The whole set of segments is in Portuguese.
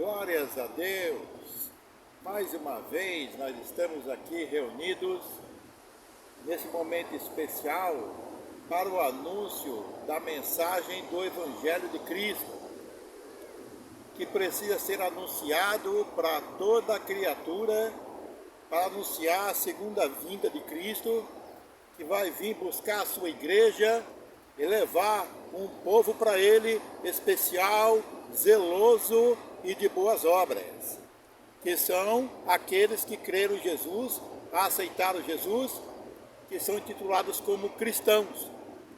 Glórias a Deus! Mais uma vez nós estamos aqui reunidos nesse momento especial para o anúncio da mensagem do Evangelho de Cristo, que precisa ser anunciado para toda a criatura, para anunciar a segunda vinda de Cristo, que vai vir buscar a sua igreja e levar um povo para Ele especial, zeloso e de boas obras, que são aqueles que creram em Jesus, aceitaram Jesus, que são intitulados como cristãos,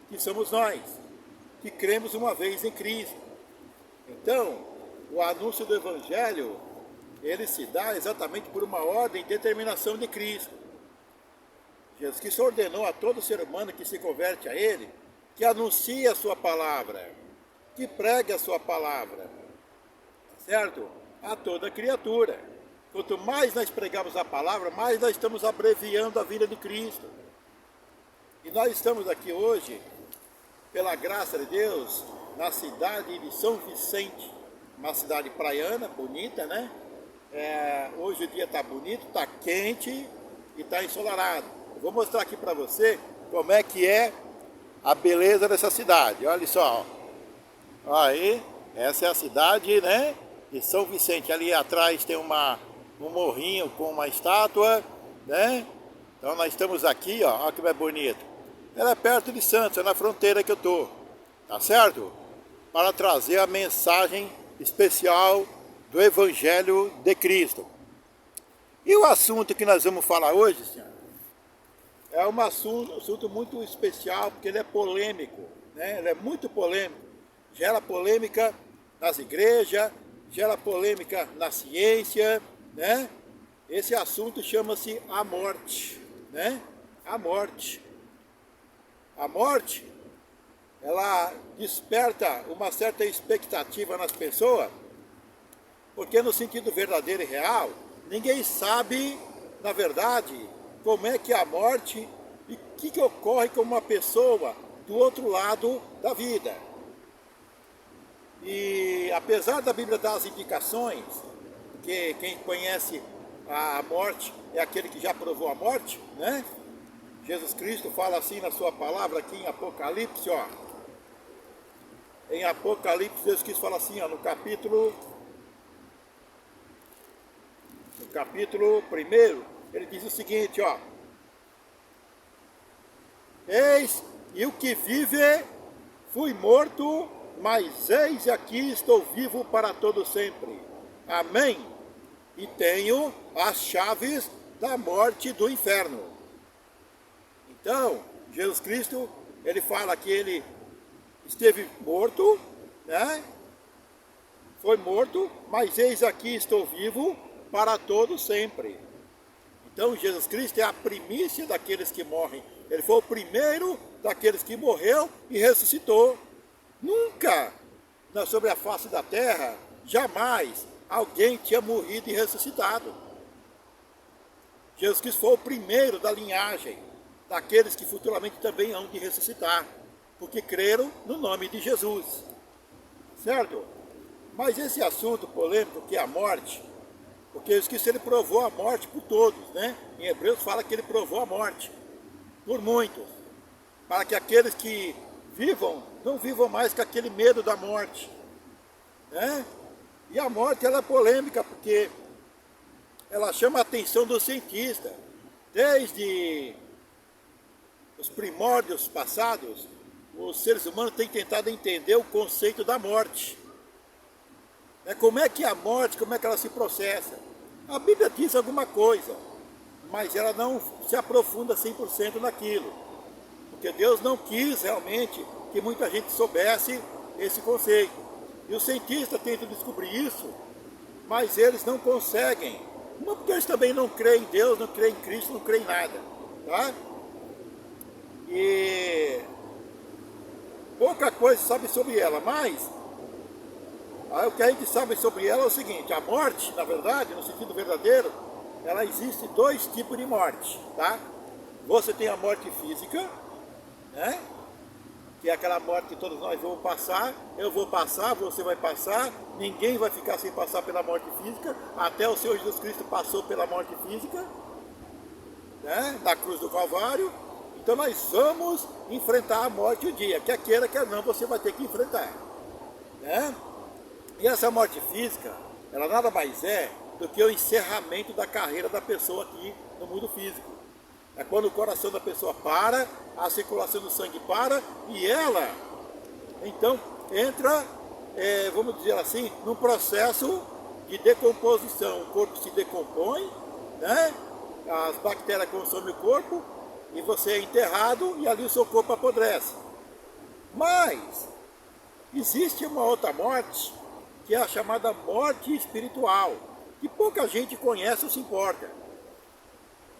que somos nós, que cremos uma vez em Cristo. Então, o anúncio do Evangelho, ele se dá exatamente por uma ordem e determinação de Cristo. Jesus Cristo ordenou a todo ser humano que se converte a Ele, que anuncie a sua palavra, que pregue a sua palavra, certo? A toda criatura. Quanto mais nós pregamos a palavra, mais nós estamos abreviando a vida de Cristo. E nós estamos aqui hoje, pela graça de Deus, na cidade de São Vicente, uma cidade praiana, bonita, né? Hoje o dia está bonito, está quente e está ensolarado. Eu vou mostrar aqui para você como é que é a beleza dessa cidade. Olha só, ó. Aí, essa é a cidade, né, de São Vicente. Ali atrás tem um morrinho com uma estátua, né? Então nós estamos aqui, ó, olha como é bonito. Ela é perto de Santos, é na fronteira que eu tô, tá certo? Para trazer a mensagem especial do Evangelho de Cristo. E o assunto que nós vamos falar hoje, senhor, é um assunto muito especial, porque ele é polêmico, né? Ele é muito polêmico, gera polêmica nas igrejas, gera polêmica na ciência, né? Esse assunto chama-se a morte, né? A morte. A morte, ela desperta uma certa expectativa nas pessoas, porque no sentido verdadeiro e real, ninguém sabe, na verdade, como é que a morte e o que ocorre com uma pessoa do outro lado da vida. E apesar da Bíblia dar as indicações, que quem conhece a morte é aquele que já provou a morte, né? Jesus Cristo fala assim na sua palavra aqui em Apocalipse, ó. Em Apocalipse, Jesus Cristo fala assim, ó, no capítulo 1, ele diz o seguinte, ó. Eis, e o que vive, fui morto, mas eis aqui estou vivo para todo sempre. Amém. E tenho as chaves da morte e do inferno. Então, Jesus Cristo, ele fala que ele esteve morto, né? Foi morto, mas eis aqui estou vivo para todo sempre. Então, Jesus Cristo é a primícia daqueles que morrem. Ele foi o primeiro daqueles que morreu e ressuscitou. Nunca, sobre a face da terra, jamais alguém tinha morrido e ressuscitado. Jesus Cristo foi o primeiro da linhagem daqueles que futuramente também hão de ressuscitar, porque creram no nome de Jesus. Certo? Mas esse assunto polêmico que é a morte, porque Jesus Cristo ele provou a morte por todos, né? Em Hebreus fala que ele provou a morte por muitos, para que aqueles que vivam, não vivam mais com aquele medo da morte, né? E a morte ela é polêmica, porque ela chama a atenção do cientista. Desde os primórdios passados, os seres humanos têm tentado entender o conceito da morte. Como é que a morte, como é que ela se processa? A Bíblia diz alguma coisa, mas ela não se aprofunda 100% naquilo. Porque Deus não quis realmente que muita gente soubesse esse conceito. E os cientistas tentam descobrir isso, mas eles não conseguem. Não porque eles também não creem em Deus, não creem em Cristo, não creem em nada. Tá? E pouca coisa se sabe sobre ela, mas o que a gente sabe sobre ela é o seguinte: a morte, na verdade, no sentido verdadeiro, ela existe dois tipos de morte, tá? Você tem a morte física, né? que é aquela morte que todos nós vamos passar, eu vou passar, você vai passar, ninguém vai ficar sem passar pela morte física, até o Senhor Jesus Cristo passou pela morte física, né, na cruz do Calvário. Então nós vamos enfrentar a morte um dia, quer queira, quer não, você vai ter que enfrentar, né? E essa morte física, ela nada mais é do que o encerramento da carreira da pessoa aqui no mundo físico. É quando o coração da pessoa para, a circulação do sangue para, e ela, então, entra, vamos dizer assim, num processo de decomposição. O corpo se decompõe, né? As bactérias consomem o corpo, e você é enterrado, e ali o seu corpo apodrece. Mas, existe uma outra morte, que é a chamada morte espiritual, que pouca gente conhece ou se importa.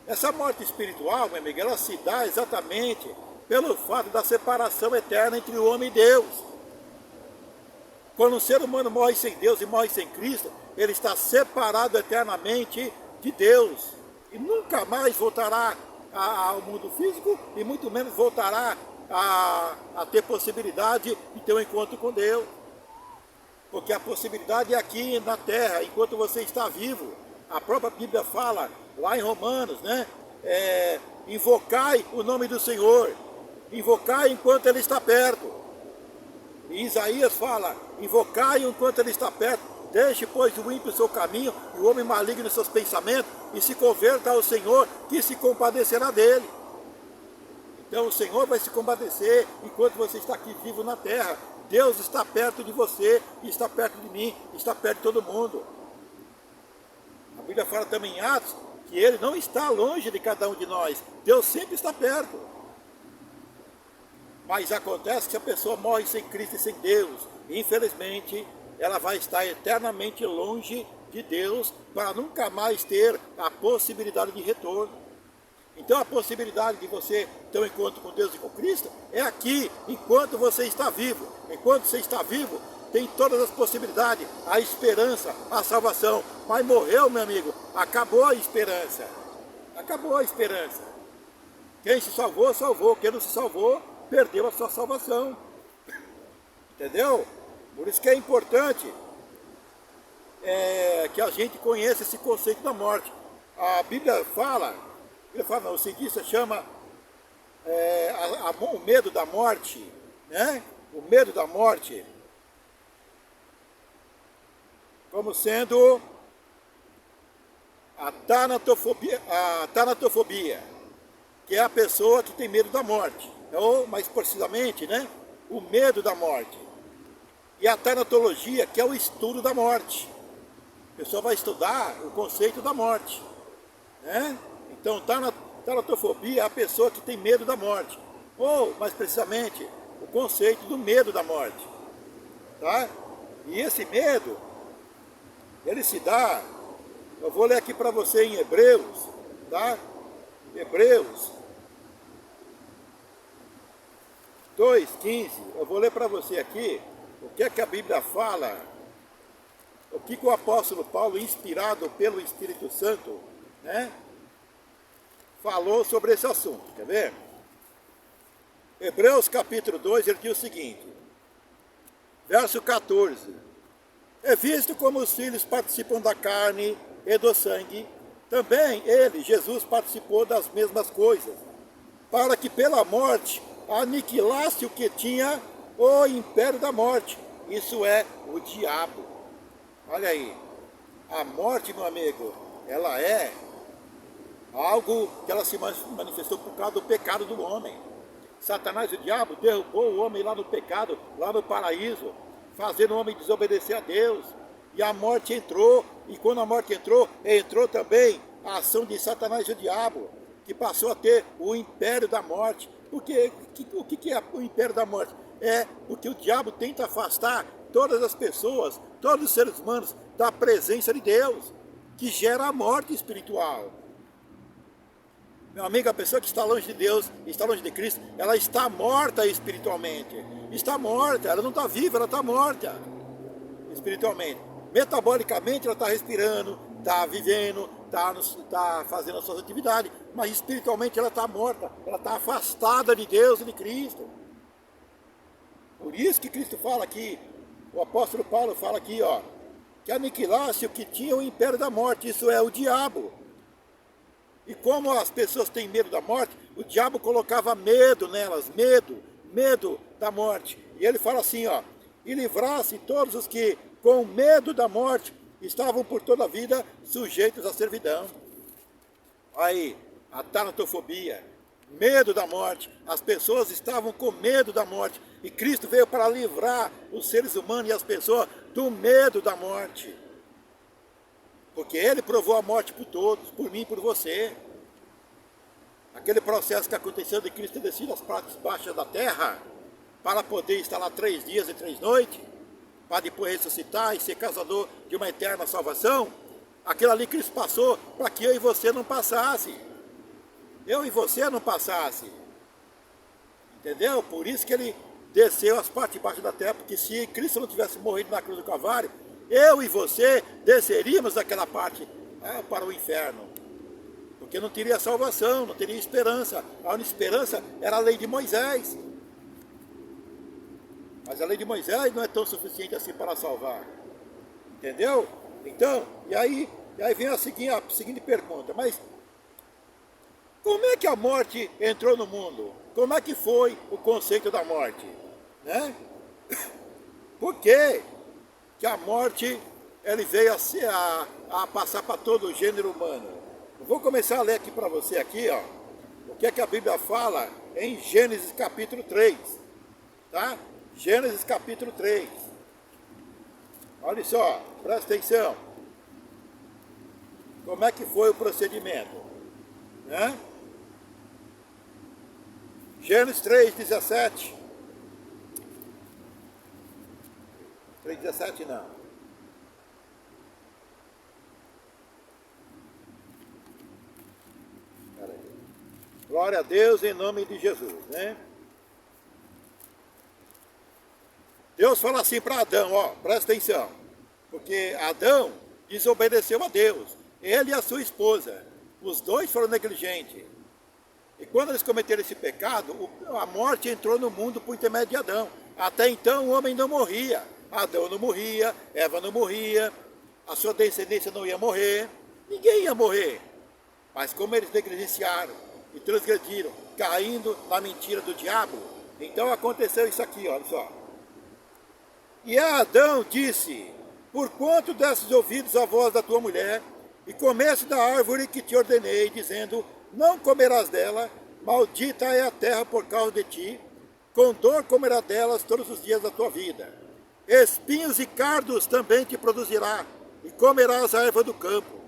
Essa morte espiritual, meu amigo, ela se dá exatamente pelo fato da separação eterna entre o homem e Deus. Quando o ser humano morre sem Deus e morre sem Cristo, ele está separado eternamente de Deus. E nunca mais voltará ao mundo físico e muito menos voltará a ter possibilidade de ter um encontro com Deus. Porque a possibilidade é aqui na terra, enquanto você está vivo. A própria Bíblia fala, lá em Romanos, né? Invocai o nome do Senhor. Invocai enquanto Ele está perto. E Isaías fala, invocai enquanto Ele está perto. Deixe, pois, o ímpio o seu caminho, e o homem maligno os seus pensamentos, e se converta ao Senhor, que se compadecerá dele. Então o Senhor vai se compadecer enquanto você está aqui vivo na terra. Deus está perto de você, está perto de mim, está perto de todo mundo. A Bíblia fala também em Atos que Ele não está longe de cada um de nós. Deus sempre está perto. Mas acontece que se a pessoa morre sem Cristo e sem Deus, infelizmente, ela vai estar eternamente longe de Deus para nunca mais ter a possibilidade de retorno. Então a possibilidade de você ter um encontro com Deus e com Cristo é aqui, enquanto você está vivo. Enquanto você está vivo, tem todas as possibilidades, a esperança, a salvação. Mas morreu, meu amigo, acabou a esperança. Acabou a esperança. Quem se salvou, salvou. Quem não se salvou, perdeu a sua salvação. Entendeu? Por isso que é importante que a gente conheça esse conceito da morte. A Bíblia fala, não, o cientista chama o medo da morte, né? O medo da morte como sendo a tanatofobia, que é a pessoa que tem medo da morte, ou mais precisamente, né? O medo da morte. E a tanatologia, que é o estudo da morte. A pessoa vai estudar o conceito da morte, né? Então, tanatofobia é a pessoa que tem medo da morte. Ou, mais precisamente, o conceito do medo da morte. Tá? E esse medo, ele se dá, eu vou ler aqui para você em Hebreus, tá? Hebreus 2:15, eu vou ler para você aqui o que é que a Bíblia fala, o que o apóstolo Paulo, inspirado pelo Espírito Santo, né, falou sobre esse assunto. Quer ver? Hebreus capítulo 2, ele diz o seguinte, verso 14: é visto como os filhos participam da carne e do sangue, também ele, Jesus, participou das mesmas coisas, para que pela morte aniquilasse o que tinha o império da morte, isso é, o diabo. Olha aí, a morte, meu amigo, ela é algo que ela se manifestou por causa do pecado do homem. Satanás, o diabo, derrubou o homem lá no pecado, lá no paraíso, fazendo o homem desobedecer a Deus. E a morte entrou, e quando a morte entrou, entrou também a ação de Satanás e o diabo, que passou a ter o império da morte. Porque o que é o império da morte? É porque o diabo tenta afastar todas as pessoas, todos os seres humanos, da presença de Deus, que gera a morte espiritual. Meu amigo, a pessoa que está longe de Deus, está longe de Cristo, ela está morta espiritualmente. Está morta, ela não está viva, ela está morta espiritualmente. Metabolicamente ela está respirando, está vivendo, está fazendo as suas atividades, mas espiritualmente ela está morta, ela está afastada de Deus e de Cristo. Por isso que Cristo fala aqui, o apóstolo Paulo fala aqui, ó, que aniquilasse o que tinha o império da morte, isso é o diabo. E como as pessoas têm medo da morte, o diabo colocava medo nelas, medo da morte. E ele fala assim, ó, e livrasse todos os que, com medo da morte, estavam por toda a vida sujeitos à servidão. Aí, a tanatofobia, medo da morte. As pessoas estavam com medo da morte. E Cristo veio para livrar os seres humanos e as pessoas do medo da morte. Porque Ele provou a morte por todos, por mim e por você. Aquele processo que aconteceu de Cristo ter descido às partes baixas da terra, para poder estar lá 3 dias e 3 noites, para depois ressuscitar e ser causador de uma eterna salvação, aquilo ali Cristo passou para que eu e você não passasse. Eu e você não passasse. Entendeu? Por isso que Ele desceu às partes baixas da terra, porque se Cristo não tivesse morrido na cruz do Calvário, eu e você desceríamos daquela parte para o inferno. Porque não teria salvação, não teria esperança. A única esperança era a lei de Moisés. Mas a lei de Moisés não é tão suficiente assim para salvar. Entendeu? Então, e aí vem a seguinte pergunta. Mas como é que a morte entrou no mundo? Como é que foi o conceito da morte? Né? Por que a morte ele veio a passar para todo o gênero humano? Eu vou começar a ler aqui para você, aqui, ó, o que é que a Bíblia fala em Gênesis capítulo 3. Tá? Gênesis capítulo 3. Olha só, presta atenção. Como é que foi o procedimento? Né? Gênesis 3:17. 3:17 não. Glória a Deus em nome de Jesus, né? Deus fala assim para Adão, ó, presta atenção. Porque Adão desobedeceu a Deus. Ele e a sua esposa. Os dois foram negligentes. E quando eles cometeram esse pecado, a morte entrou no mundo por intermédio de Adão. Até então o homem não morria. Adão não morria, Eva não morria, a sua descendência não ia morrer, ninguém ia morrer. Mas como eles negligenciaram e transgrediram, caindo na mentira do diabo, então aconteceu isso aqui, olha só. E Adão disse, porquanto desses ouvidos a voz da tua mulher, e comeste da árvore que te ordenei, dizendo, não comerás dela, maldita é a terra por causa de ti, com dor comerás delas todos os dias da tua vida. Espinhos e cardos também te produzirá, e comerás a erva do campo.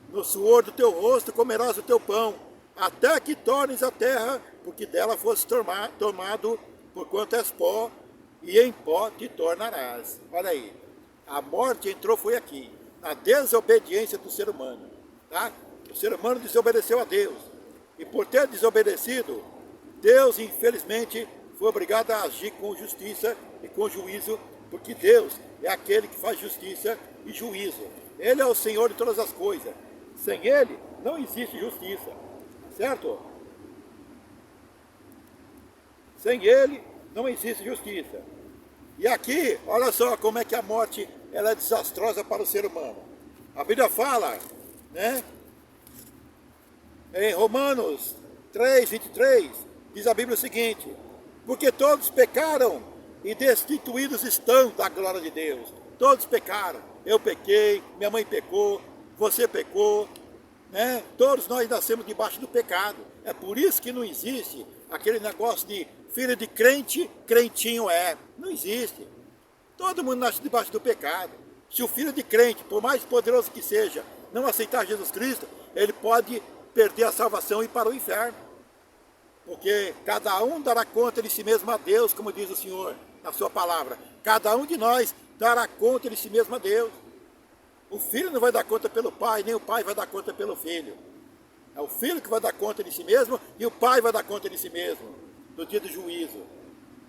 No suor do teu rosto comerás o teu pão, até que tornes a terra, porque dela foste tomado, porquanto és pó, e em pó te tornarás. Olha aí, a morte entrou foi aqui, na desobediência do ser humano. Tá? O ser humano desobedeceu a Deus. E por ter desobedecido, Deus, infelizmente, foi obrigado a agir com justiça e com juízo, porque Deus é aquele que faz justiça e juízo. Ele é o Senhor de todas as coisas. Sem Ele, não existe justiça. Certo? Sem Ele, não existe justiça. E aqui, olha só como é que a morte ela é desastrosa para o ser humano. A Bíblia fala, né? Em Romanos 3:23, diz a Bíblia o seguinte, porque todos pecaram e destituídos estão da glória de Deus. Todos pecaram. Eu pequei, minha mãe pecou, você pecou, né? Todos nós nascemos debaixo do pecado. É por isso que não existe aquele negócio de filho de crente, crentinho é. Não existe. Todo mundo nasce debaixo do pecado. Se o filho de crente, por mais poderoso que seja, não aceitar Jesus Cristo, ele pode perder a salvação e ir para o inferno. Porque cada um dará conta de si mesmo a Deus, como diz o Senhor na sua palavra. Cada um de nós dará conta de si mesmo a Deus. O filho não vai dar conta pelo pai, nem o pai vai dar conta pelo filho. É o filho que vai dar conta de si mesmo e o pai vai dar conta de si mesmo, no dia do juízo.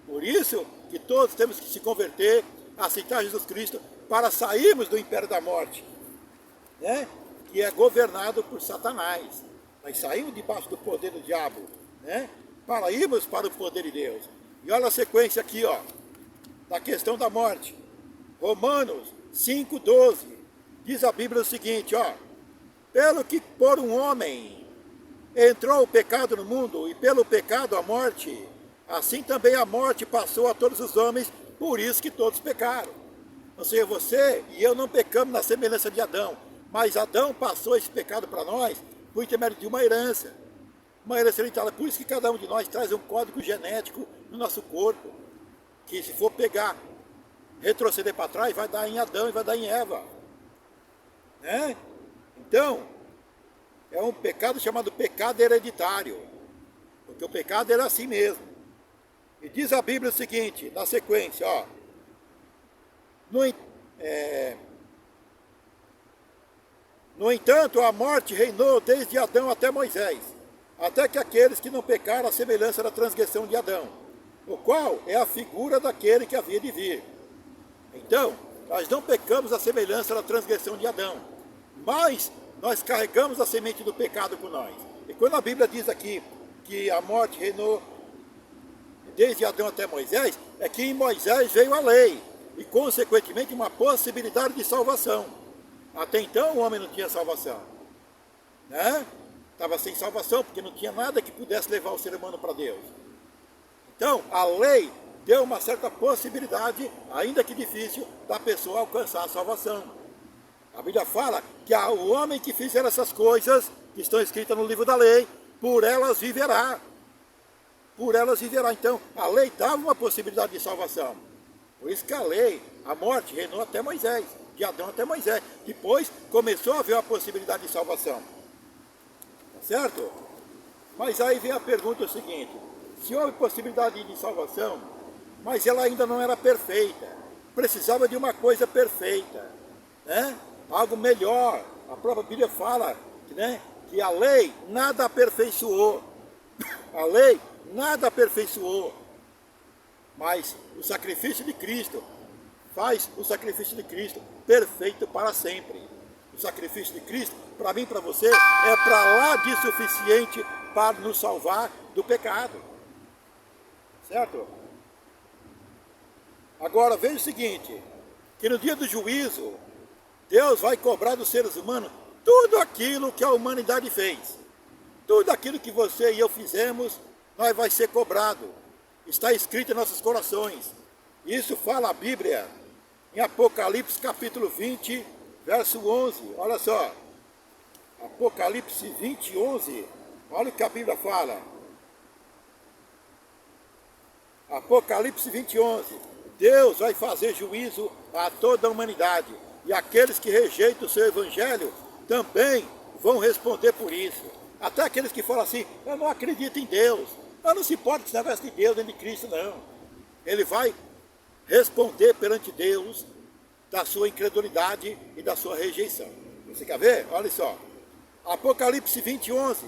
Por isso que todos temos que se converter, aceitar Jesus Cristo, para sairmos do império da morte, né? Que é governado por Satanás. Nós saímos debaixo do poder do diabo, né? Para irmos para o poder de Deus. E olha a sequência aqui, ó. da questão da morte. Romanos 5,12, diz a Bíblia o seguinte, ó: pelo que por um homem entrou o pecado no mundo, e pelo pecado a morte, assim também a morte passou a todos os homens, por isso que todos pecaram. Ou seja, você e eu não pecamos na semelhança de Adão, mas Adão passou esse pecado para nós por intermédio de uma herança. Uma herança hereditária. Por isso que cada um de nós traz um código genético no nosso corpo, que se for pegar, retroceder para trás, vai dar em Adão e vai dar em Eva. Né? Então, é um pecado chamado pecado hereditário, porque o pecado era assim mesmo. E diz a Bíblia o seguinte, na sequência, ó: no entanto, a morte reinou desde Adão até Moisés, até que aqueles que não pecaram a semelhança da transgressão de Adão, o qual é a figura daquele que havia de vir. Então, nós não pecamos a semelhança da transgressão de Adão, mas nós carregamos a semente do pecado com nós. E quando a Bíblia diz aqui que a morte reinou desde Adão até Moisés, é que em Moisés veio a lei, e consequentemente uma possibilidade de salvação. Até então o homem não tinha salvação, né? Estava sem salvação, porque não tinha nada que pudesse levar o ser humano para Deus. Então, a lei deu uma certa possibilidade, ainda que difícil, da pessoa alcançar a salvação. A Bíblia fala que o homem que fizer essas coisas, que estão escritas no livro da lei, por elas viverá. Por elas viverá. Então, a lei dava uma possibilidade de salvação. Por isso que a lei, a morte, reinou até Moisés, de Adão até Moisés. Depois, começou a haver uma possibilidade de salvação. Certo? Mas aí vem a pergunta seguinte: se houve possibilidade de salvação, mas ela ainda não era perfeita, precisava de uma coisa perfeita, né? Algo melhor. A própria Bíblia fala, né, que a lei nada aperfeiçoou. A lei nada aperfeiçoou, mas o sacrifício de Cristo faz o sacrifício de Cristo perfeito para sempre. O sacrifício de Cristo, para mim e para você, é para lá de suficiente para nos salvar do pecado. Certo? Agora veja o seguinte, que no dia do juízo, Deus vai cobrar dos seres humanos tudo aquilo que a humanidade fez. Tudo aquilo que você e eu fizemos, nós vai ser cobrado. Está escrito em nossos corações. Isso fala a Bíblia em Apocalipse capítulo 20, verso 11. Olha só. Apocalipse 20, 11. Olha o que a Bíblia fala. Apocalipse 20, 11. Deus vai fazer juízo a toda a humanidade. E aqueles que rejeitam o seu evangelho também vão responder por isso. Até aqueles que falam assim: eu não acredito em Deus. Mas não se importa com esse negócio de Deus nem de Cristo, não. Ele vai responder perante Deus da sua incredulidade e da sua rejeição. Você quer ver? Olha só. Apocalipse 20, 11.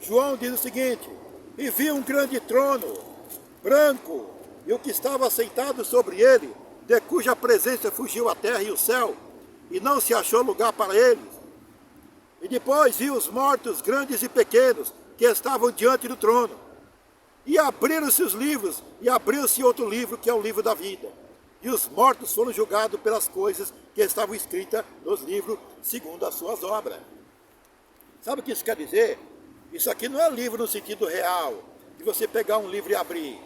João diz o seguinte: e vi um grande trono, branco, e o que estava sentado sobre ele, de cuja presença fugiu a terra e o céu, e não se achou lugar para eles. E depois vi os mortos, grandes e pequenos, que estavam diante do trono. E abriram-se os livros, e abriu-se outro livro, que é o livro da vida. E os mortos foram julgados pelas coisas que estavam escritas nos livros, segundo as suas obras. Sabe o que isso quer dizer? Isso aqui não é livro no sentido real, de você pegar um livro e abrir.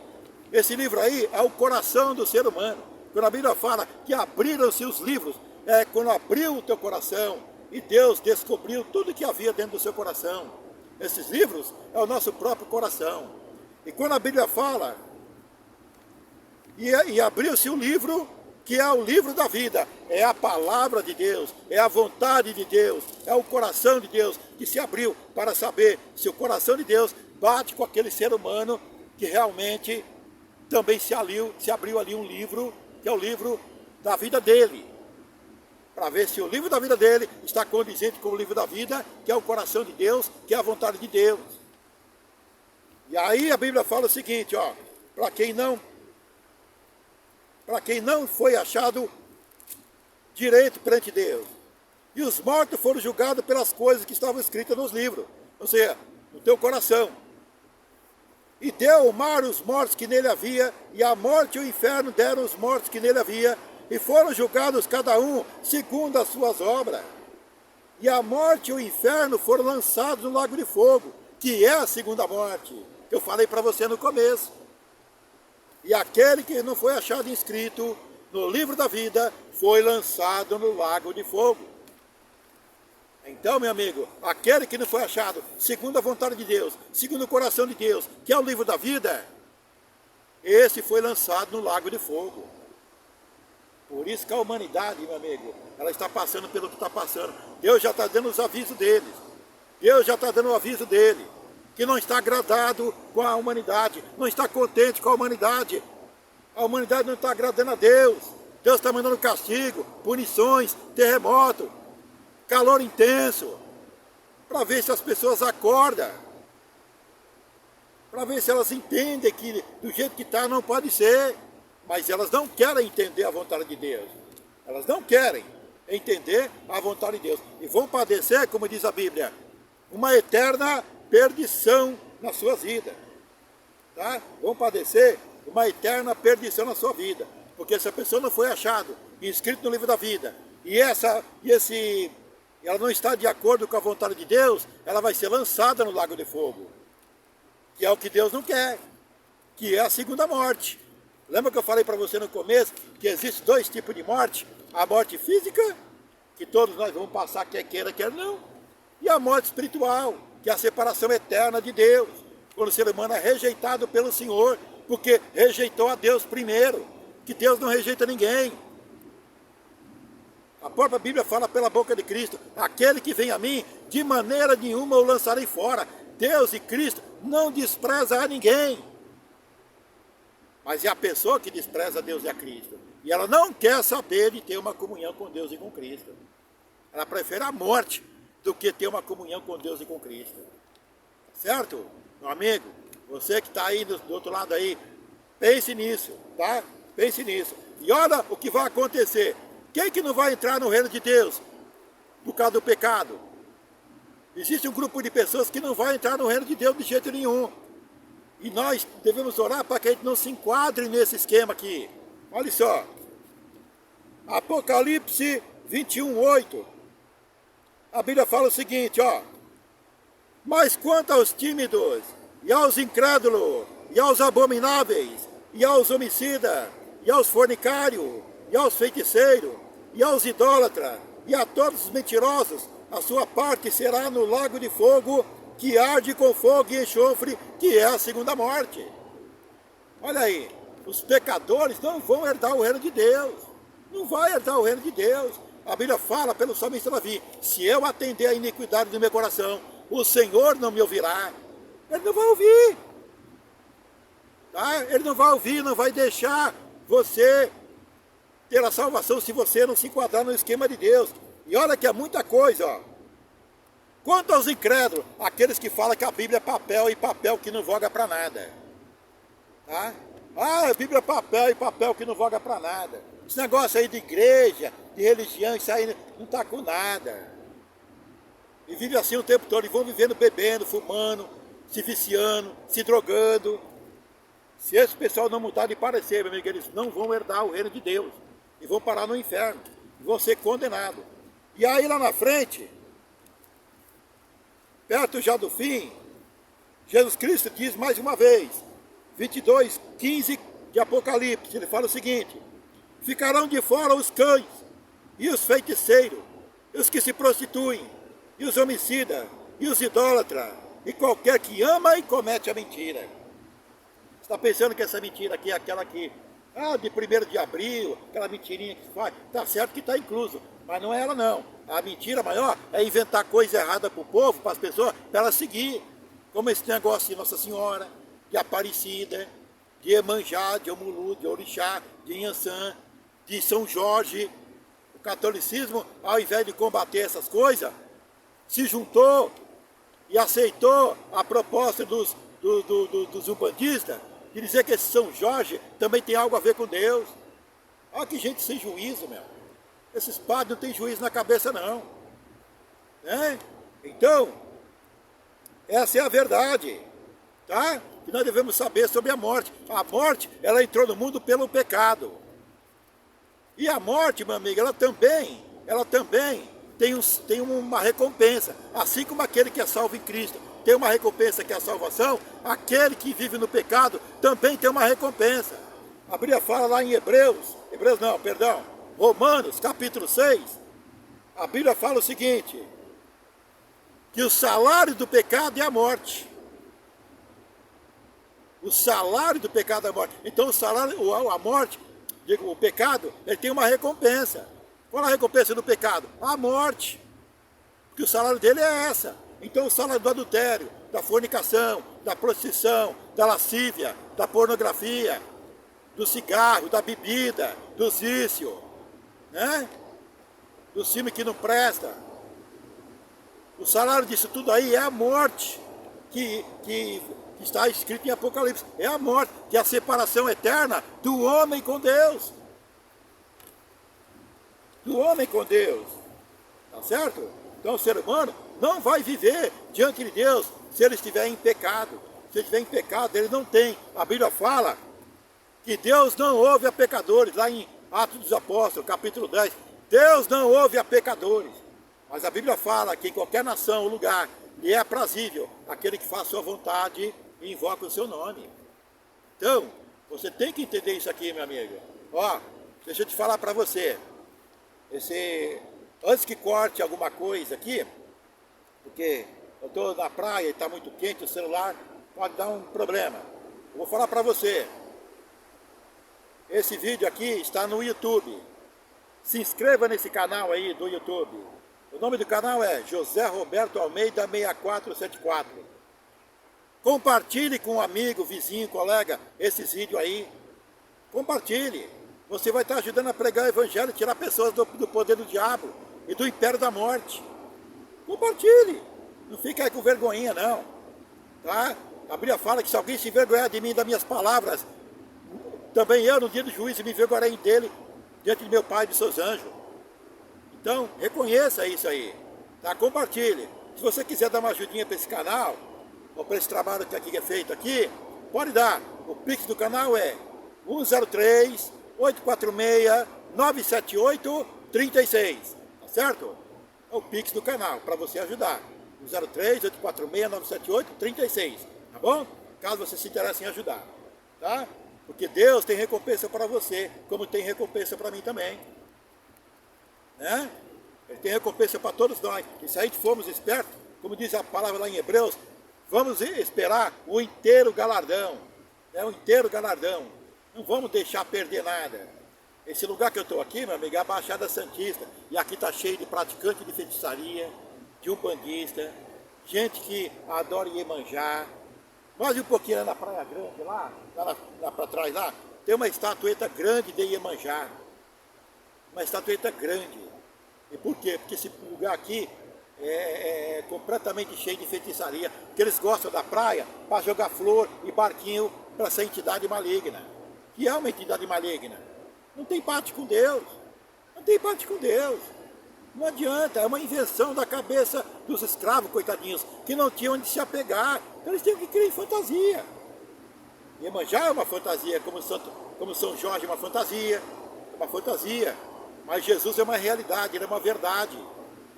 Esse livro aí é o coração do ser humano. Quando a Bíblia fala que abriram-se os livros, é quando abriu o teu coração, e Deus descobriu tudo que havia dentro do seu coração. Esses livros é o nosso próprio coração. E quando a Bíblia fala, e abriu-se o livro, que é o livro da vida, é a palavra de Deus, é a vontade de Deus, é o coração de Deus que se abriu para saber se o coração de Deus bate com aquele ser humano que realmente também se abriu ali um livro, que é o livro da vida dele. Para ver se o livro da vida dele está condizente com o livro da vida, que é o coração de Deus, que é a vontade de Deus. E aí a Bíblia fala o seguinte, ó: para quem não foi achado direito perante Deus. E os mortos foram julgados pelas coisas que estavam escritas nos livros, ou seja, no teu coração. E deu o mar os mortos que nele havia, e a morte e o inferno deram os mortos que nele havia, e foram julgados cada um segundo as suas obras. E a morte e o inferno foram lançados no lago de fogo, que é a segunda morte, que eu falei para você no começo. E aquele que não foi achado inscrito no livro da vida foi lançado no lago de fogo. Então, meu amigo, aquele que não foi achado segundo a vontade de Deus, segundo o coração de Deus, que é o livro da vida, esse foi lançado no lago de fogo. Por isso que a humanidade, meu amigo, ela está passando pelo que está passando. Deus já está dando os avisos deles. Deus já está dando o aviso dele, que não está agradado com a humanidade, não está contente com a humanidade. A humanidade não está agradando a Deus. Deus está mandando castigo, punições, terremoto, calor intenso, para ver se as pessoas acordam, para ver se elas entendem que do jeito que está não pode ser. Mas elas não querem entender a vontade de Deus. Elas não querem entender a vontade de Deus. E vão padecer, como diz a Bíblia, uma eterna perdição na sua vida. Tá? Vão padecer uma eterna perdição na sua vida. Porque se a pessoa não foi achado, inscrito no livro da vida, e ela não está de acordo com a vontade de Deus, ela vai ser lançada no lago de fogo. Que é o que Deus não quer, que é a segunda morte. Lembra que eu falei para você no começo que existem dois tipos de morte? A morte física, que todos nós vamos passar, quer queira, quer não. E a morte espiritual, que é a separação eterna de Deus. Quando o ser humano é rejeitado pelo Senhor, porque rejeitou a Deus primeiro. Que Deus não rejeita ninguém. A própria Bíblia fala pela boca de Cristo: aquele que vem a mim, de maneira nenhuma eu lançarei fora. Deus e Cristo não despreza a ninguém. Mas é a pessoa que despreza Deus e a Cristo. E ela não quer saber de ter uma comunhão com Deus e com Cristo. Ela prefere a morte do que ter uma comunhão com Deus e com Cristo. Certo, meu amigo? Você que está aí do outro lado aí, pense nisso, tá? Pense nisso. E olha o que vai acontecer. Quem que não vai entrar no reino de Deus por causa do pecado? Existe um grupo de pessoas que não vai entrar no reino de Deus de jeito nenhum. E nós devemos orar para que a gente não se enquadre nesse esquema aqui. Olha só. Apocalipse 21:8. A Bíblia fala o seguinte, ó. Mas quanto aos tímidos, e aos incrédulos, e aos abomináveis, e aos homicidas, e aos fornicários, e aos feiticeiros, e aos idólatras, e a todos os mentirosos, a sua parte será no lago de fogo, que arde com fogo e enxofre, que é a segunda morte. Olha aí, os pecadores não vão herdar o reino de Deus. Não vai herdar o reino de Deus. A Bíblia fala pelo salmista Davi: se eu atender a iniquidade do meu coração, o Senhor não me ouvirá. Ele não vai ouvir. Tá? Ele não vai ouvir, não vai deixar você ter a salvação se você não se enquadrar no esquema de Deus. E olha que é muita coisa, ó. Quanto aos incrédulos, aqueles que falam que a Bíblia é papel e papel que não voga para nada. Tá? Ah, a Bíblia é papel e papel que não voga para nada. Esse negócio aí de igreja, de religião, isso aí não está com nada. E vive assim o tempo todo, e vão vivendo, bebendo, fumando, se viciando, se drogando. Se esse pessoal não mudar de parecer, meu amigo, eles não vão herdar o reino de Deus. E vão parar no inferno. E vão ser condenados. E aí lá na frente, perto já do fim, Jesus Cristo diz mais uma vez, 22:15 de Apocalipse, ele fala o seguinte: ficarão de fora os cães, e os feiticeiros, e os que se prostituem, e os homicidas, e os idólatras, e qualquer que ama e comete a mentira. Você está pensando que essa mentira aqui é aquela que, de 1º de abril, aquela mentirinha que se faz, está certo que está incluso, mas não é ela não. A mentira maior é inventar coisa errada para o povo, para as pessoas, para elas seguir. Como esse negócio de Nossa Senhora, de Aparecida, de Iemanjá, de Omulu, de Orixá, de Inhansã, de São Jorge. O catolicismo, ao invés de combater essas coisas, se juntou e aceitou a proposta dos umbandistas de dizer que esse São Jorge também tem algo a ver com Deus. Olha que gente sem juízo, meu. Esses padres não têm juízo na cabeça, não. Né? Então, essa é a verdade. tá? Que nós devemos saber sobre a morte. A morte, ela entrou no mundo pelo pecado. E a morte, meu amigo, ela também tem uma recompensa. Assim como aquele que é salvo em Cristo tem uma recompensa que é a salvação, aquele que vive no pecado também tem uma recompensa. A Bíblia fala lá em Romanos capítulo 6, a Bíblia fala o seguinte, que o salário do pecado é a morte. O salário do pecado é a morte. Então a morte, o pecado, ele tem uma recompensa. Qual a recompensa do pecado? A morte. Porque o salário dele é essa. Então o salário do adultério, da fornicação, da prostituição, da lascívia, da pornografia, do cigarro, da bebida, dos vícios, né? Do filme que não presta. O salário disso tudo aí é a morte, que está escrito em Apocalipse. É a morte, que é a separação eterna do homem com Deus. Do homem com Deus. Tá certo? Então o ser humano não vai viver diante de Deus se ele estiver em pecado. Se ele estiver em pecado, ele não tem. A Bíblia fala que Deus não ouve a pecadores, lá em Atos dos Apóstolos, capítulo 10. Deus não ouve a pecadores. Mas a Bíblia fala que em qualquer nação ou lugar lhe é aprazível aquele que faz sua vontade e invoca o seu nome. Então, você tem que entender isso aqui, meu amigo. Ó, deixa eu te falar para você. Antes que corte alguma coisa aqui, porque eu estou na praia e está muito quente, o celular pode dar um problema. Eu vou falar para você. Esse vídeo aqui está no YouTube. Se inscreva nesse canal aí do YouTube. O nome do canal é José Roberto Almeida 6474. Compartilhe com um amigo, vizinho, colega, esses vídeos aí. Compartilhe. Você vai estar ajudando a pregar o evangelho, tirar pessoas do poder do diabo e do império da morte. Compartilhe. Não fica aí com vergonhinha, não. Tá? A Bíblia fala que se alguém se envergonhar de mim e das minhas palavras, também eu, no dia do juízo, me envergonharei dele diante de meu Pai e de seus anjos. Então, reconheça isso aí. Tá? Compartilhe. Se você quiser dar uma ajudinha para esse canal, ou para esse trabalho que aqui é feito aqui, pode dar. O Pix do canal é 103-846-978-36. Tá certo? É o Pix do canal, para você ajudar. 103-846-978-36. Tá bom? Caso você se interesse em ajudar. Tá? Porque Deus tem recompensa para você, como tem recompensa para mim também. Né? Ele tem recompensa para todos nós. E se a gente formos espertos, como diz a palavra lá em Hebreus, vamos esperar o inteiro galardão. Né? O inteiro galardão. Não vamos deixar perder nada. Esse lugar que eu estou aqui, meu amigo, é a Baixada Santista. E aqui está cheio de praticante de feitiçaria, de umbandista, gente que adora Iemanjá. Mais um pouquinho lá na Praia Grande, lá para trás lá, tem uma estatueta grande de Iemanjá. Uma estatueta grande. E por quê? Porque esse lugar aqui é completamente cheio de feitiçaria. Porque eles gostam da praia para jogar flor e barquinho para essa entidade maligna. Que é uma entidade maligna. Não tem parte com Deus. Não tem parte com Deus. Não adianta, é uma invenção da cabeça dos escravos, coitadinhos, que não tinham onde se apegar. Então eles têm que crer em fantasia. Iemanjá é uma fantasia, como São Jorge é uma fantasia. É uma fantasia. Mas Jesus é uma realidade, ele é uma verdade,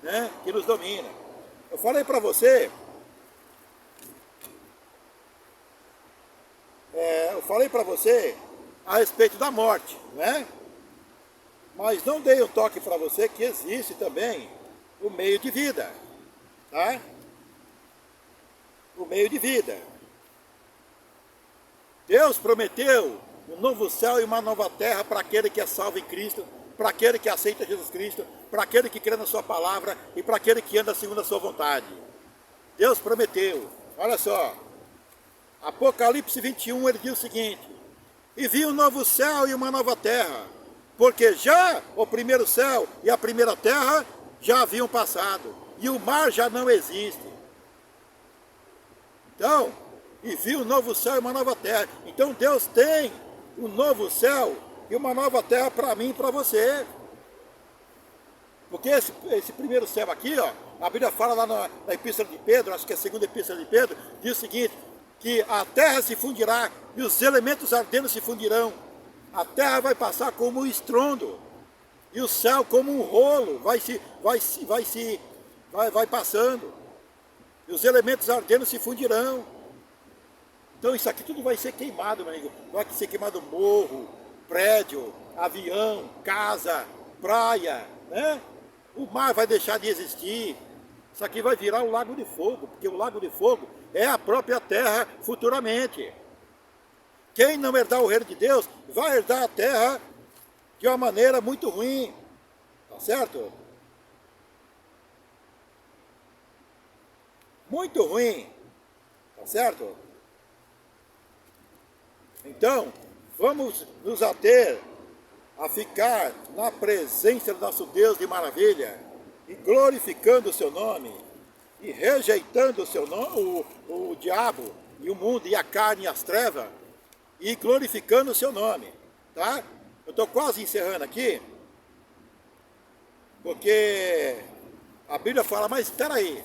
né, que nos domina. Eu falei para você, a respeito da morte, né? Mas não dei um toque para você que existe também o meio de vida, tá? O meio de vida. Deus prometeu um novo céu e uma nova terra para aquele que é salvo em Cristo, para aquele que aceita Jesus Cristo, para aquele que crê na sua palavra e para aquele que anda segundo a sua vontade. Deus prometeu. Olha só. Apocalipse 21, ele diz o seguinte: e vi um novo céu e uma nova terra, porque já o primeiro céu e a primeira terra já haviam passado, e o mar já não existe. Então, e vi um novo céu e uma nova terra. Então Deus tem um novo céu e uma nova terra para mim e para você. Porque esse primeiro céu aqui, ó, a Bíblia fala lá na Epístola de Pedro, acho que é a segunda Epístola de Pedro, diz o seguinte: que a terra se fundirá e os elementos ardendo se fundirão. A terra vai passar como um estrondo e o céu como um rolo vai passando. E os elementos ardendo se fundirão. Então isso aqui tudo vai ser queimado, meu amigo. Vai ser queimado morro, prédio, avião, casa, praia, né? O mar vai deixar de existir. Isso aqui vai virar um lago de fogo, porque o lago de fogo é a própria terra futuramente. Quem não herdar o reino de Deus, vai herdar a terra de uma maneira muito ruim. Tá certo? Muito ruim. Tá certo? Então, vamos nos ater a ficar na presença do nosso Deus de maravilha, e glorificando o seu nome, e rejeitando o seu nome, o diabo, e o mundo, e a carne, e as trevas, e glorificando o seu nome, tá? Eu estou quase encerrando aqui, porque a Bíblia fala, mas espera aí,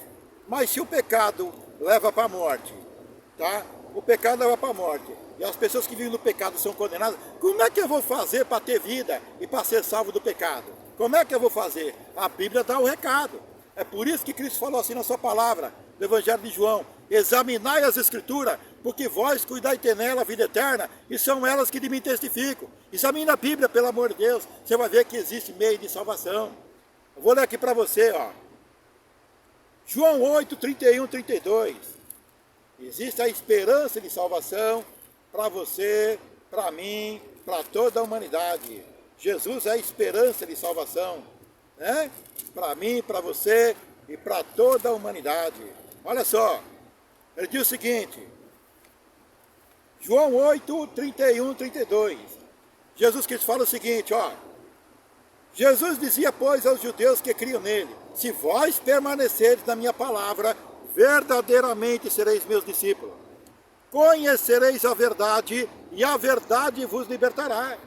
mas se o pecado leva para a morte, tá? O pecado leva para a morte, e as pessoas que vivem no pecado são condenadas, como é que eu vou fazer para ter vida e para ser salvo do pecado? Como é que eu vou fazer? A Bíblia dá o recado. É por isso que Cristo falou assim na sua palavra, no Evangelho de João, examinai as Escrituras, porque vós cuidai ter nela a vida eterna, e são elas que de mim testificam. Examine a Bíblia, pelo amor de Deus, você vai ver que existe meio de salvação. Eu vou ler aqui para você, ó. João 8, 31, 32. Existe a esperança de salvação para você, para mim, para toda a humanidade. Jesus é a esperança de salvação, né? Para mim, para você e para toda a humanidade. Olha só, ele diz o seguinte, João 8, 31, 32. Jesus Cristo fala o seguinte, ó. Jesus dizia, pois, aos judeus que criam nele, se vós permaneceres na minha palavra, verdadeiramente sereis meus discípulos. Conhecereis a verdade e a verdade vos libertará.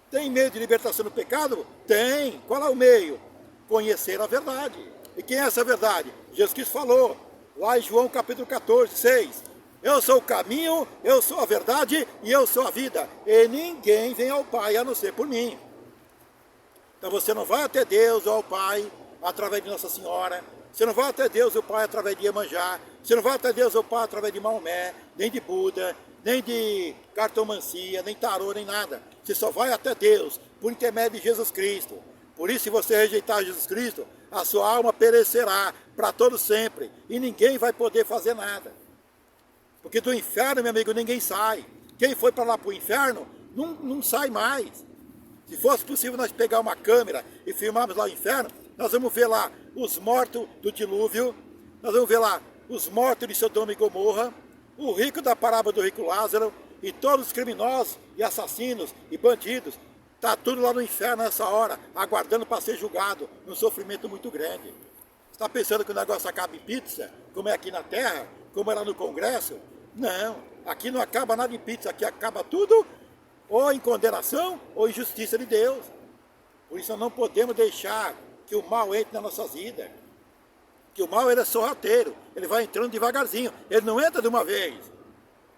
Tem meio de libertação do pecado? Tem. Qual é o meio? Conhecer a verdade. E quem é essa verdade? Jesus Cristo falou, lá em João capítulo 14, 6. Eu sou o caminho, eu sou a verdade e eu sou a vida. E ninguém vem ao Pai a não ser por mim. Então você não vai até Deus ou ao Pai através de Nossa Senhora. Você não vai até Deus ou Pai através de Iemanjá. Você não vai até Deus ou Pai através de Maomé, nem de Buda, nem de cartomancia, nem tarô, nem nada. Você só vai até Deus por intermédio de Jesus Cristo. Por isso, se você rejeitar Jesus Cristo, a sua alma perecerá para todo sempre. E ninguém vai poder fazer nada. Porque do inferno, meu amigo, ninguém sai. Quem foi para lá para o inferno, não sai mais. Se fosse possível nós pegar uma câmera e filmarmos lá o inferno, nós vamos ver lá os mortos do dilúvio, nós vamos ver lá os mortos de Sodoma e Gomorra, o rico da parábola do rico Lázaro, e todos os criminosos e assassinos e bandidos. Está tudo lá no inferno nessa hora, aguardando para ser julgado, num sofrimento muito grande. Está pensando que o negócio acaba em pizza, como é aqui na Terra, como é lá no Congresso? Não, aqui não acaba nada em pizza, aqui acaba tudo ou em condenação ou em justiça de Deus. Por isso nós não podemos deixar que o mal entre nas nossas vidas. Que o mal ele é sorrateiro, ele vai entrando devagarzinho, ele não entra de uma vez.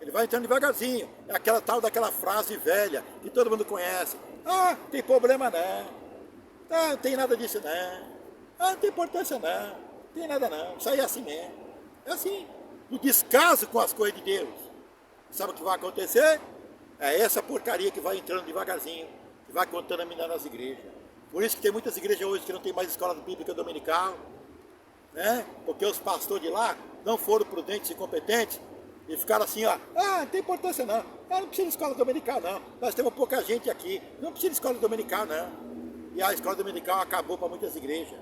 Ele vai entrando devagarzinho. É aquela tal daquela frase velha que todo mundo conhece. Ah, não tem problema não. Ah, não tem nada disso não. Ah, não tem importância não. Não tem nada não. Isso aí é assim mesmo. É assim. O descaso com as coisas de Deus. Sabe o que vai acontecer? É essa porcaria que vai entrando devagarzinho, que vai contaminando as igrejas. Por isso que tem muitas igrejas hoje que não tem mais escola bíblica dominical, né? Porque os pastores de lá não foram prudentes e competentes e ficaram assim, ó, ah, não tem importância não, ah, não precisa de escola dominical não, nós temos pouca gente aqui, não precisa de escola dominical não. E a escola dominical acabou para muitas igrejas.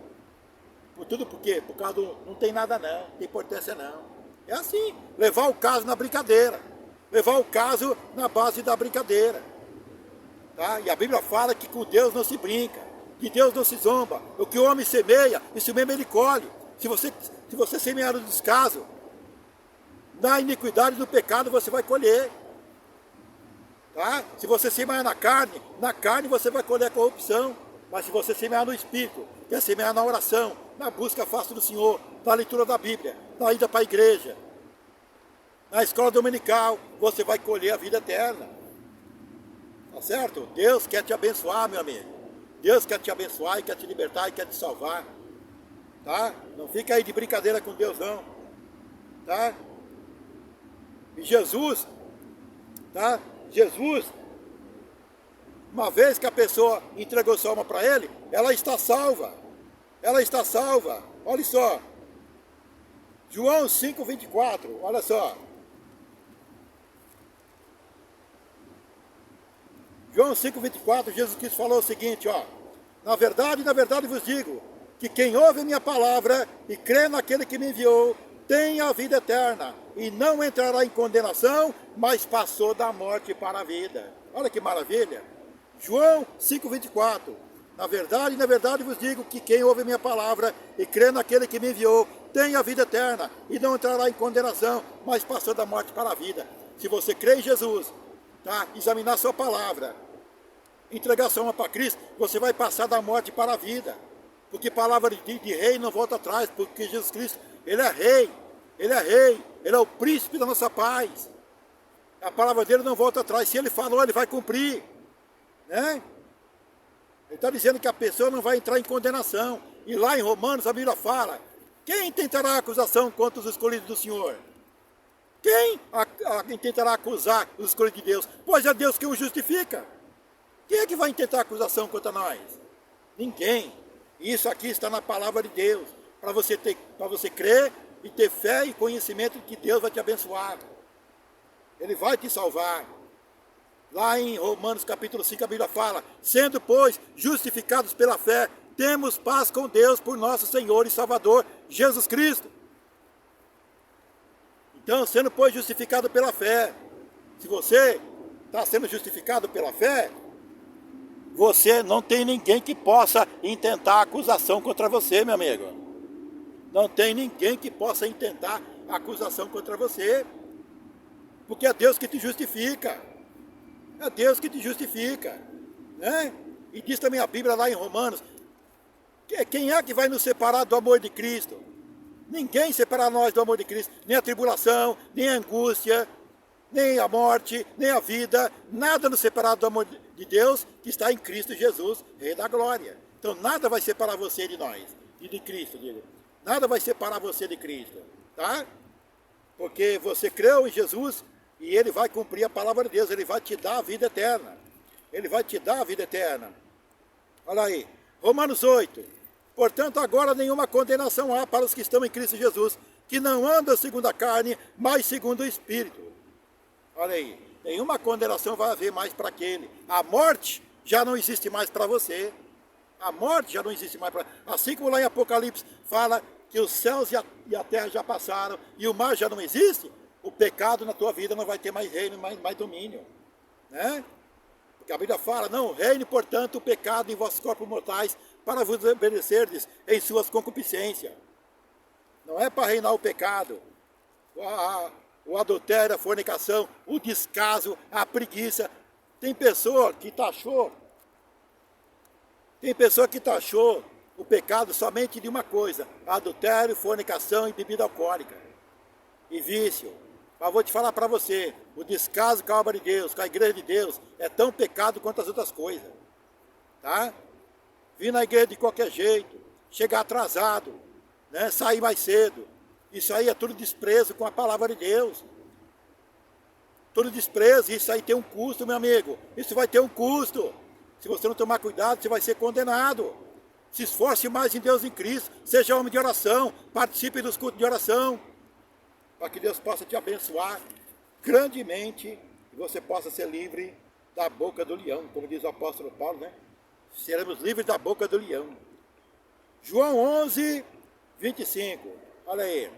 Por tudo por quê? Por causa do não tem nada não, não tem importância não. É assim, levar o caso na brincadeira, levar o caso na base da brincadeira. Tá? E a Bíblia fala que com Deus não se brinca, que Deus não se zomba. O que o homem semeia, isso mesmo ele colhe. Se você semear no descaso, na iniquidade do pecado você vai colher. Tá? Se você semear na carne você vai colher a corrupção. Mas se você semear no Espírito, quer semear na oração, na busca face do Senhor, na leitura da Bíblia, na ida para a igreja, na escola dominical, você vai colher a vida eterna. Tá certo? Deus quer te abençoar, meu amigo. Deus quer te abençoar e quer te libertar e quer te salvar. Tá? Não fica aí de brincadeira com Deus, não. Tá? E Jesus, tá? Jesus, uma vez que a pessoa entregou sua alma para Ele, ela está salva. Ela está salva. Olha só. João 5,24, olha só. João 5,24, Jesus Cristo falou o seguinte, ó. Na verdade vos digo, que quem ouve a minha palavra e crê naquele que me enviou, tem a vida eterna, e não entrará em condenação, mas passou da morte para a vida. Olha que maravilha. João 5,24. Na verdade vos digo que quem ouve a minha palavra e crê naquele que me enviou, tem a vida eterna, e não entrará em condenação, mas passou da morte para a vida. Se você crê em Jesus, tá? Examinar sua palavra, entregar sua alma para Cristo, você vai passar da morte para a vida. Porque palavra de rei não volta atrás, porque Jesus Cristo, Ele é rei, Ele é rei, Ele é o príncipe da nossa paz. A palavra dele não volta atrás, se Ele falou, Ele vai cumprir. Né? Ele está dizendo que a pessoa não vai entrar em condenação. E lá em Romanos a Bíblia fala, quem tentará acusação contra os escolhidos do Senhor? Quem tentará acusar os escolhidos de Deus? Pois é Deus que os justifica. Quem é que vai intentar acusação contra nós? Ninguém. Isso aqui está na palavra de Deus, para você crer e ter fé e conhecimento de que Deus vai te abençoar. Ele vai te salvar. Lá em Romanos capítulo 5 a Bíblia fala, sendo, pois, justificados pela fé, temos paz com Deus por nosso Senhor e Salvador, Jesus Cristo. Então, sendo, pois, justificado pela fé, se você está sendo justificado pela fé, você não tem ninguém que possa intentar acusação contra você, meu amigo. Não tem ninguém que possa intentar acusação contra você. Porque é Deus que te justifica. É Deus que te justifica. Né? E diz também a Bíblia lá em Romanos, quem é que vai nos separar do amor de Cristo? Ninguém separará nós do amor de Cristo. Nem a tribulação, nem a angústia, nem a morte, nem a vida, nada nos separar do amor de Deus que está em Cristo Jesus, Rei da Glória. Então nada vai separar você de nós, e de Cristo, digo. Nada vai separar você de Cristo, tá? Porque você creu em Jesus e Ele vai cumprir a palavra de Deus, Ele vai te dar a vida eterna. Ele vai te dar a vida eterna. Olha aí, Romanos 8. Portanto, agora nenhuma condenação há para os que estão em Cristo Jesus, que não andam segundo a carne, mas segundo o Espírito. Olha aí, nenhuma condenação vai haver mais para aquele. A morte já não existe mais para você. A morte já não existe mais para... Assim como lá em Apocalipse fala que os céus e a terra já passaram e o mar já não existe, o pecado na tua vida não vai ter mais reino, mais domínio. Né? Porque a Bíblia fala, não reine, portanto, o pecado em vossos corpos mortais para vos obedecerdes em suas concupiscências. Não é para reinar o pecado. O adultério, a fornicação, o descaso, a preguiça. Tem pessoa que taxou o pecado somente de uma coisa, adultério, fornicação e bebida alcoólica. E vício. Mas vou te falar para você, o descaso com a obra de Deus, com a igreja de Deus, é tão pecado quanto as outras coisas. Tá? Vir na igreja de qualquer jeito, chegar atrasado, né? Sair mais cedo. Isso aí é tudo desprezo com a palavra de Deus. Tudo desprezo, isso aí tem um custo, meu amigo. Isso vai ter um custo. Se você não tomar cuidado, você vai ser condenado. Se esforce mais em Deus em Cristo. Seja homem de oração. Participe dos cultos de oração. Para que Deus possa te abençoar grandemente. E você possa ser livre da boca do leão. Como diz o apóstolo Paulo, né? Seremos livres da boca do leão. João 11, 25. Olha aí.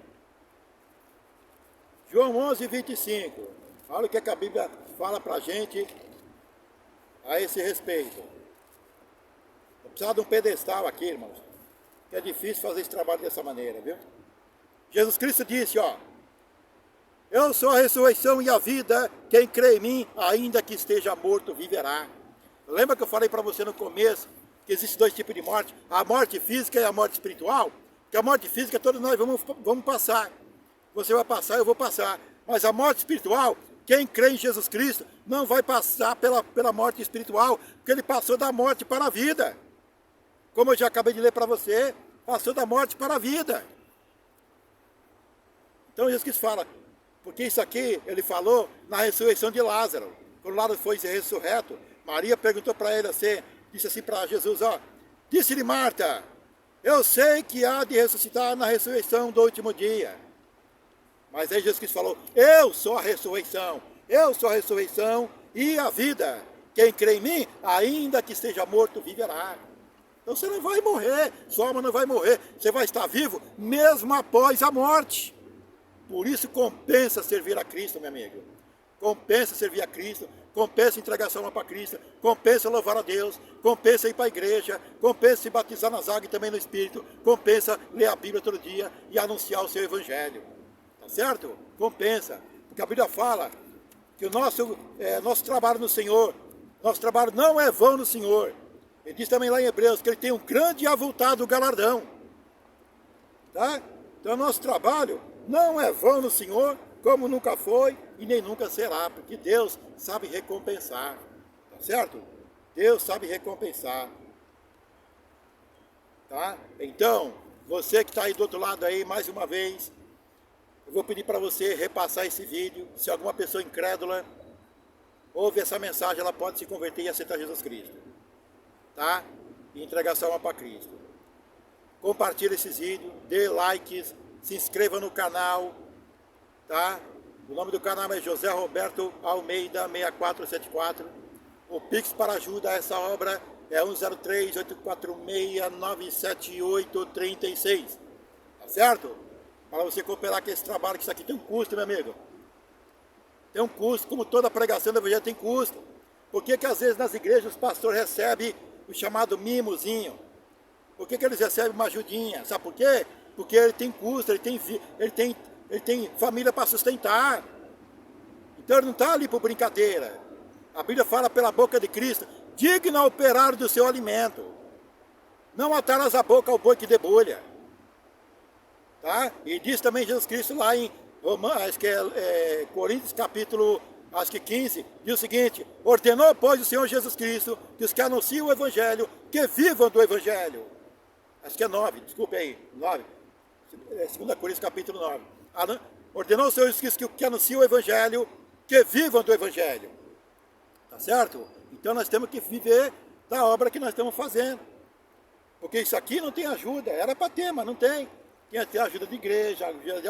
João 11, 25. Olha o que a Bíblia fala para a gente a esse respeito. Eu precisava de um pedestal aqui, irmãos. Que é difícil fazer esse trabalho dessa maneira, viu? Jesus Cristo disse, ó. Eu sou a ressurreição e a vida. Quem crê em mim, ainda que esteja morto, viverá. Lembra que eu falei para você no começo que existem dois tipos de morte? A morte física e a morte espiritual. Que a morte física todos nós vamos passar. Você vai passar, eu vou passar. Mas a morte espiritual, quem crê em Jesus Cristo, não vai passar pela morte espiritual, porque ele passou da morte para a vida. Como eu já acabei de ler para você, passou da morte para a vida. Então Jesus Cristo fala, porque isso aqui ele falou na ressurreição de Lázaro. Quando Lázaro foi ressurreto, Maria perguntou para ele assim, disse assim para Jesus, ó, disse-lhe Marta, eu sei que há de ressuscitar na ressurreição do último dia. Mas aí Jesus Cristo falou, eu sou a ressurreição e a vida. Quem crê em mim, ainda que esteja morto, viverá. Então você não vai morrer, sua alma não vai morrer, você vai estar vivo mesmo após a morte. Por isso compensa servir a Cristo, meu amigo. Compensa servir a Cristo, compensa entregar sua alma para Cristo, compensa louvar a Deus, compensa ir para a igreja, compensa se batizar nas águas e também no Espírito, compensa ler a Bíblia todo dia e anunciar o seu Evangelho. Tá certo? Compensa. Porque a Bíblia fala que o nosso trabalho no Senhor, nosso trabalho não é vão no Senhor. Ele diz também lá em Hebreus que ele tem um grande e avultado galardão. Tá? Então nosso trabalho não é vão no Senhor, como nunca foi e nem nunca será, porque Deus sabe recompensar, tá certo? Deus sabe recompensar, tá? Então, você que está aí do outro lado aí, mais uma vez, eu vou pedir para você repassar esse vídeo, se alguma pessoa incrédula ouve essa mensagem, ela pode se converter e aceitar Jesus Cristo, tá? E entregar sua alma para Cristo. Compartilhe esses vídeos, dê likes, se inscreva no canal, tá? O nome do canal é José Roberto Almeida 6474. O Pix para ajuda a essa obra é 103-846-97836. Tá certo? Para você cooperar com esse trabalho, que isso aqui tem um custo, meu amigo. Tem um custo, como toda pregação do Evangelho tem custo. Por que às vezes nas igrejas os pastores recebem o chamado mimozinho? Por que eles recebem uma ajudinha? Sabe por quê? Porque ele tem custo, ele tem família para sustentar. Então ele não está ali por brincadeira. A Bíblia fala pela boca de Cristo, digno ao operário do seu alimento. Não atarás a boca ao boi que debulha. Tá? E diz também Jesus Cristo lá em Romanos, acho que Coríntios capítulo 15, diz o seguinte, ordenou, pois, o Senhor Jesus Cristo, que os que anunciam o Evangelho, que vivam do Evangelho. Acho que é 9, desculpe aí, 9. 2 Coríntios capítulo 9. Ordenou o Senhor Jesus Cristo que anunciam o Evangelho, que vivam do Evangelho. Tá certo? Então nós temos que viver da obra que nós estamos fazendo. Porque isso aqui não tem ajuda, era para ter, mas não tem. Tem até ajuda de igreja, ajuda de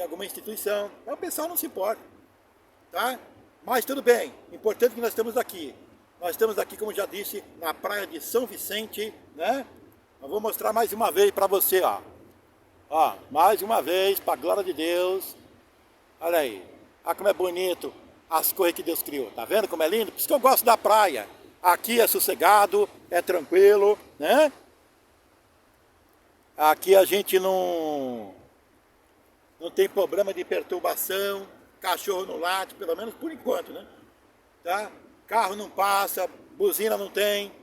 alguma instituição. Então o pessoal não se importa. Tá? Mas tudo bem, importante que nós estamos aqui. Nós estamos aqui, como já disse, na praia de São Vicente, né? Eu vou mostrar mais uma vez para você, ó. Ó, mais uma vez, para a glória de Deus. Olha aí, olha como é bonito as coisas que Deus criou. Tá vendo como é lindo? Por isso que eu gosto da praia. Aqui é sossegado, é tranquilo, né? Aqui a gente não tem problema de perturbação, cachorro não late, pelo menos por enquanto, né? Tá? Carro não passa, buzina não tem.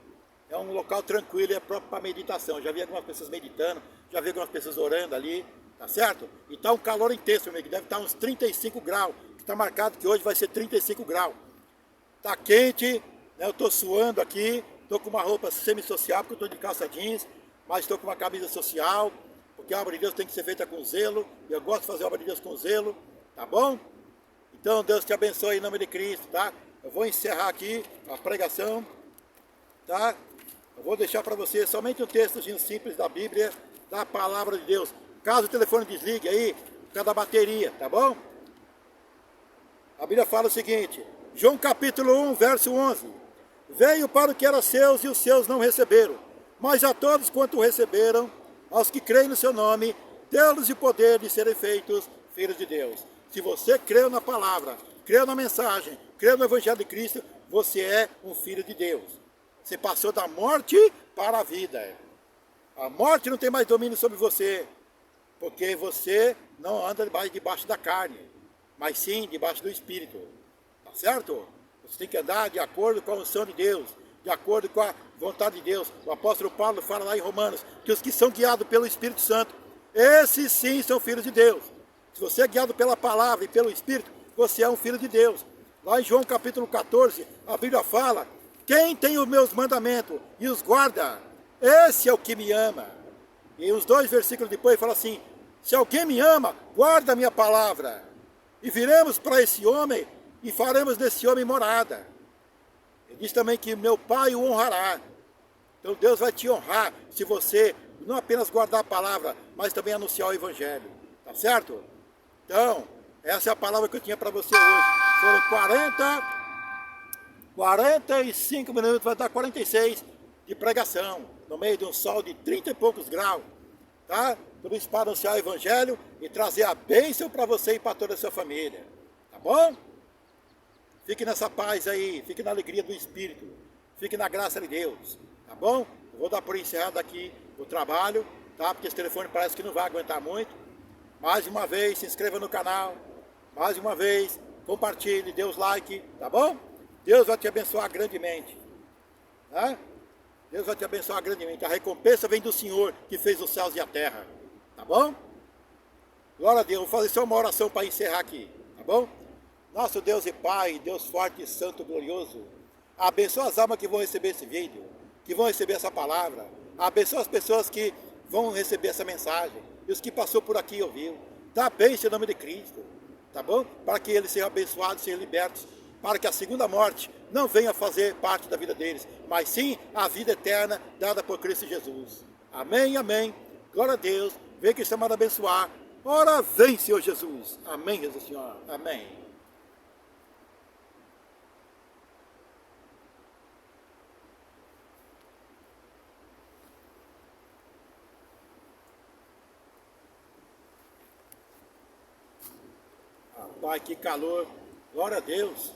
É um local tranquilo e é próprio para meditação. Já vi algumas pessoas meditando, já vi algumas pessoas orando ali, tá certo? E tá um calor intenso, amigo, deve estar uns 35 graus, que está marcado que hoje vai ser 35 graus. Tá quente, né? Eu tô suando aqui, tô com uma roupa semi-social, porque eu tô de calça jeans, mas estou com uma camisa social, porque a obra de Deus tem que ser feita com zelo, e eu gosto de fazer a obra de Deus com zelo, tá bom? Então Deus te abençoe em nome de Cristo, tá? Eu vou encerrar aqui a pregação, tá? Eu vou deixar para você somente um textozinho simples da Bíblia, da Palavra de Deus. Caso o telefone desligue aí, por causa da bateria, tá bom? A Bíblia fala o seguinte, João capítulo 1, verso 11. Veio para o que era seus e os seus não receberam. Mas a todos quanto receberam, aos que creem no seu nome, deu-lhes o poder de serem feitos filhos de Deus. Se você creu na palavra, creu na mensagem, creu no Evangelho de Cristo, você é um filho de Deus. Você passou da morte para a vida. A morte não tem mais domínio sobre você, porque você não anda mais debaixo da carne, mas sim debaixo do Espírito. Tá certo? Você tem que andar de acordo com a unção de Deus, de acordo com a vontade de Deus. O apóstolo Paulo fala lá em Romanos, que os que são guiados pelo Espírito Santo, esses sim são filhos de Deus. Se você é guiado pela palavra e pelo Espírito, você é um filho de Deus. Lá em João capítulo 14, a Bíblia fala: quem tem os meus mandamentos e os guarda, esse é o que me ama. E os 2 versículos depois fala assim: se alguém me ama, guarda a minha palavra. E viremos para esse homem e faremos desse homem morada. Ele diz também que meu Pai o honrará. Então Deus vai te honrar se você não apenas guardar a palavra, mas também anunciar o Evangelho. Tá certo? Então, essa é a palavra que eu tinha para você hoje. Foram 45 minutos, vai dar 46 de pregação, no meio de um sol de 30 e poucos graus. Tá? Tudo isso para anunciar o Evangelho e trazer a bênção para você e para toda a sua família. Tá bom? Fique nessa paz aí, fique na alegria do Espírito, fique na graça de Deus. Tá bom? Eu vou dar por encerrado aqui o trabalho, tá? Porque esse telefone parece que não vai aguentar muito. Mais uma vez, se inscreva no canal. Mais uma vez, compartilhe, dê os like, tá bom? Deus vai te abençoar grandemente. Tá? Deus vai te abençoar grandemente. A recompensa vem do Senhor que fez os céus e a terra. Tá bom? Glória a Deus. Vou fazer só uma oração para encerrar aqui. Tá bom? Nosso Deus e Pai, Deus forte, santo, glorioso, abençoa as almas que vão receber esse vídeo, que vão receber essa palavra. Abençoa as pessoas que vão receber essa mensagem. E os que passou por aqui e ouviu. Dá bênção em nome de Cristo. Tá bom? Para que eles sejam abençoados, sejam libertos. Para que a segunda morte não venha fazer parte da vida deles. Mas sim a vida eterna dada por Cristo Jesus. Amém, amém. Glória a Deus. Vem que estamos a abençoar. Ora vem, Senhor Jesus. Amém, Jesus Senhor. Amém. Pai, que calor, glória a Deus.